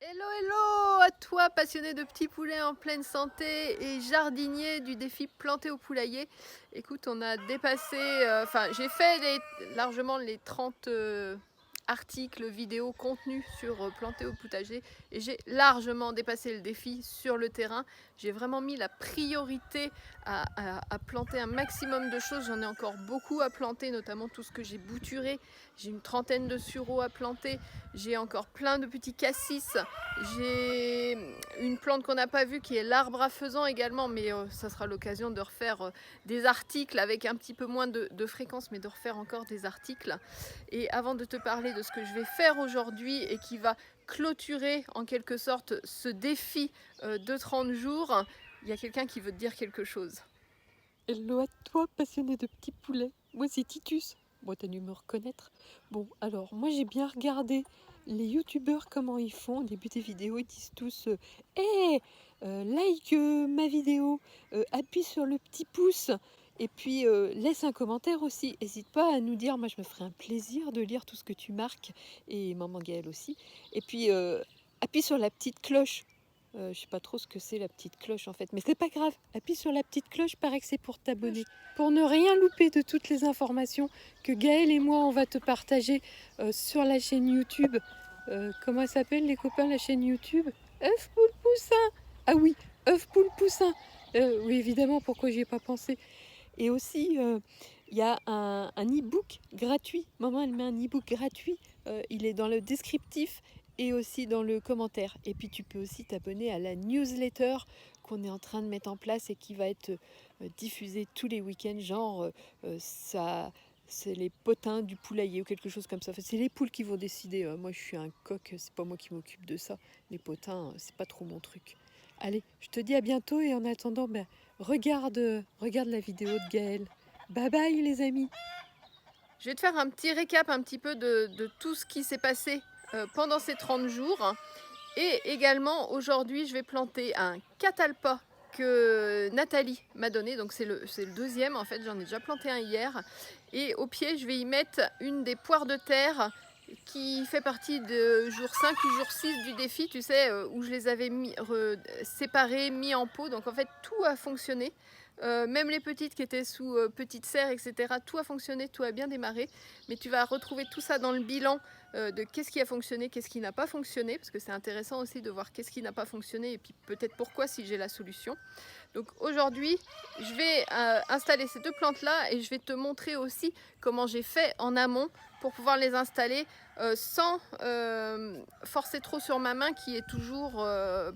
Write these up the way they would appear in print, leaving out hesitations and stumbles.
Hello hello à toi passionné de petits poulets en pleine santé et jardinier du défi planté au poulailler. Écoute, on a dépassé, j'ai fait largement les 30 articles, vidéos, contenus sur planter au potager et j'ai largement dépassé le défi sur le terrain. J'ai vraiment mis la priorité à planter un maximum de choses. J'en ai encore beaucoup à planter, notamment tout ce que j'ai bouturé. J'ai une trentaine de sureaux à planter. J'ai encore plein de petits cassis. J'ai une plante qu'on n'a pas vue qui est l'arbre à faisan également, mais ça sera l'occasion de refaire des articles avec un petit peu moins de fréquence, mais de refaire encore des articles. Et avant de te parler de ce que je vais faire aujourd'hui et qui va clôturer en quelque sorte ce défi de 30 jours, il y a quelqu'un qui veut te dire quelque chose. Hello à toi, passionné de petits poulets. Moi, c'est Titus. Bon, t'as dû me reconnaître. Bon, alors, moi, j'ai bien regardé les youtubeurs, comment ils font. Au début des vidéos, ils disent tous hey, like ma vidéo, appuie sur le petit pouce. Et puis, laisse un commentaire aussi. N'hésite pas à nous dire, moi, je me ferai un plaisir de lire tout ce que tu marques. Et maman Gaëlle aussi. Et puis, appuie sur la petite cloche. Je sais pas trop ce que c'est la petite cloche en fait, mais c'est pas grave. Appuie sur la petite cloche, paraît que c'est pour t'abonner. Pour ne rien louper de toutes les informations que Gaël et moi on va te partager sur la chaîne YouTube. Comment elle s'appelle les copains la chaîne YouTube? Œuf poule poussin. Ah oui, œuf poule poussin. Oui évidemment, pourquoi j'y ai pas pensé. Et aussi il y a un e-book gratuit. Maman elle met un e-book gratuit. Il est dans le descriptif et aussi dans le commentaire. Et puis tu peux aussi t'abonner à la newsletter qu'on est en train de mettre en place et qui va être diffusée tous les week-ends, genre ça, c'est les potins du poulailler ou quelque chose comme ça. Enfin, c'est les poules qui vont décider. Moi je suis un coq, c'est pas moi qui m'occupe de ça. Les potins, c'est pas trop mon truc. Allez, je te dis à bientôt et en attendant, regarde la vidéo de Gaël. Bye bye les amis. Je vais te faire un petit récap un petit peu de tout ce qui s'est passé pendant ces 30 jours. Et également, aujourd'hui, je vais planter un catalpa que Nathalie m'a donné. Donc c'est le deuxième, en fait, j'en ai déjà planté un hier. Et au pied, je vais y mettre une des poires de terre qui fait partie de jour 5 ou jour 6 du défi, tu sais, où je les avais séparées, mis en pot. Donc en fait, tout a fonctionné. Même les petites qui étaient sous petite serre, etc. Tout a fonctionné, tout a bien démarré. Mais tu vas retrouver tout ça dans le bilan de qu'est-ce qui a fonctionné, qu'est-ce qui n'a pas fonctionné, parce que c'est intéressant aussi de voir qu'est-ce qui n'a pas fonctionné et puis peut-être pourquoi si j'ai la solution. Donc aujourd'hui, je vais installer ces deux plantes-là et je vais te montrer aussi comment j'ai fait en amont pour pouvoir les installer sans forcer trop sur ma main qui est toujours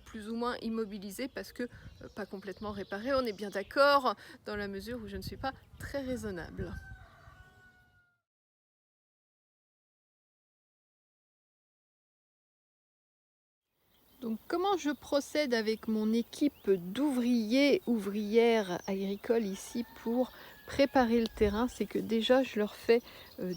plus ou moins immobilisée parce que pas complètement réparée, on est bien d'accord, dans la mesure où je ne suis pas très raisonnable. Donc comment je procède avec mon équipe d'ouvriers, ouvrières agricoles ici pour préparer le terrain, c'est que déjà je leur fais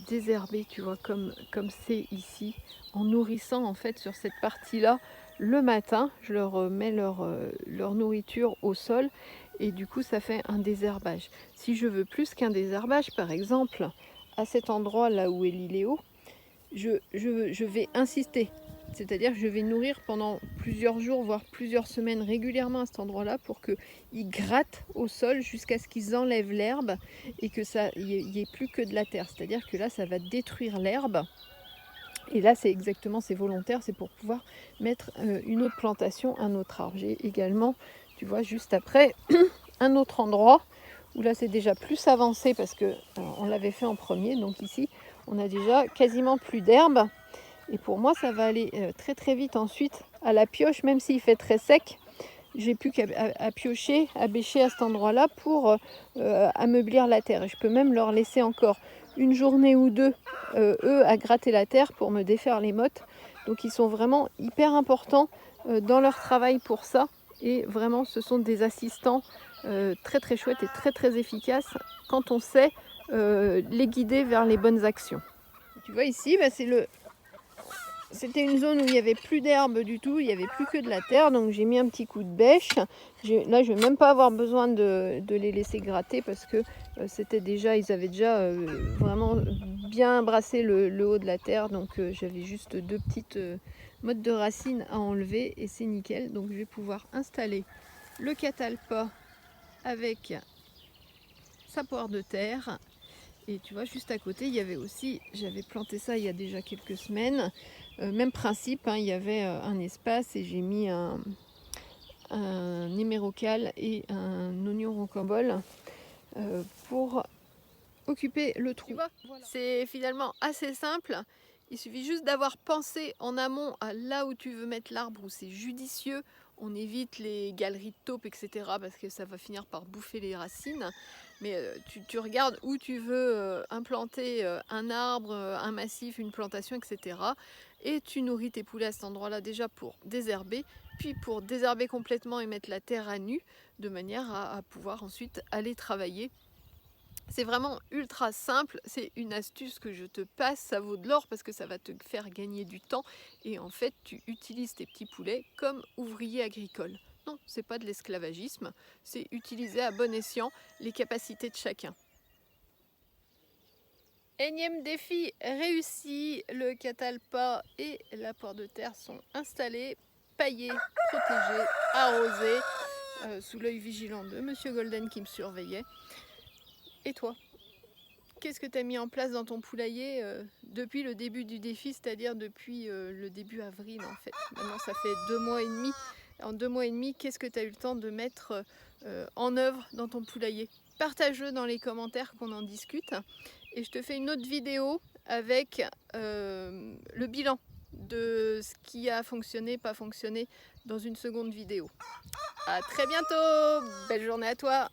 désherber, tu vois, comme c'est ici, en nourrissant en fait sur cette partie-là le matin, je leur mets leur nourriture au sol et du coup ça fait un désherbage. Si je veux plus qu'un désherbage, par exemple, à cet endroit là où est l'Iléo, je vais insister. C'est-à-dire que je vais nourrir pendant plusieurs jours, voire plusieurs semaines régulièrement à cet endroit-là pour qu'ils grattent au sol jusqu'à ce qu'ils enlèvent l'herbe et que ça n'y ait plus que de la terre. C'est-à-dire que là, ça va détruire l'herbe. Et là, c'est exactement, c'est volontaire, c'est pour pouvoir mettre une autre plantation, un autre arbre. J'ai également, tu vois, juste après, un autre endroit où là, c'est déjà plus avancé parce que on l'avait fait en premier. Donc ici, on a déjà quasiment plus d'herbe. Et pour moi, ça va aller très très vite ensuite à la pioche, même s'il fait très sec. J'ai plus qu'à piocher, à bêcher à cet endroit-là pour ameublir la terre. Et je peux même leur laisser encore une journée ou deux, eux, à gratter la terre pour me défaire les mottes. Donc ils sont vraiment hyper importants dans leur travail pour ça. Et vraiment, ce sont des assistants très très chouettes et très très efficaces quand on sait les guider vers les bonnes actions. Tu vois ici, c'était une zone où il n'y avait plus d'herbe du tout, il n'y avait plus que de la terre, donc j'ai mis un petit coup de bêche. Là, je ne vais même pas avoir besoin de les laisser gratter parce que c'était déjà, ils avaient déjà vraiment bien brasser le haut de la terre, donc j'avais juste 2 petites mottes de racines à enlever et c'est nickel. Donc je vais pouvoir installer le catalpa avec sa poire de terre. Et tu vois, juste à côté, il y avait aussi, j'avais planté ça il y a déjà quelques semaines, même principe, hein, il y avait un espace et j'ai mis un hémérocal et un oignon rocambole pour occuper le trou. Voilà. C'est finalement assez simple, il suffit juste d'avoir pensé en amont à là où tu veux mettre l'arbre, où c'est judicieux. On évite les galeries de taupes, etc. parce que ça va finir par bouffer les racines. Mais tu regardes où tu veux implanter un arbre, un massif, une plantation, etc. Et tu nourris tes poulets à cet endroit-là déjà pour désherber, puis pour désherber complètement et mettre la terre à nu, de manière à pouvoir ensuite aller travailler. C'est vraiment ultra simple, c'est une astuce que je te passe, ça vaut de l'or parce que ça va te faire gagner du temps et en fait tu utilises tes petits poulets comme ouvriers agricoles. Non, c'est pas de l'esclavagisme, c'est utiliser à bon escient les capacités de chacun. Énième défi réussi, le catalpa et la poire de terre sont installés, paillés, protégés, arrosés, sous l'œil vigilant de Monsieur Golden qui me surveillait. Et toi, qu'est-ce que tu as mis en place dans ton poulailler depuis le début du défi, c'est-à-dire depuis le début avril en fait. Maintenant ça fait 2 mois et demi. En 2 mois et demi, qu'est-ce que tu as eu le temps de mettre en œuvre dans ton poulailler? Partage-le dans les commentaires qu'on en discute. Et je te fais une autre vidéo avec le bilan de ce qui a fonctionné, pas fonctionné dans une seconde vidéo. À très bientôt, belle journée à toi.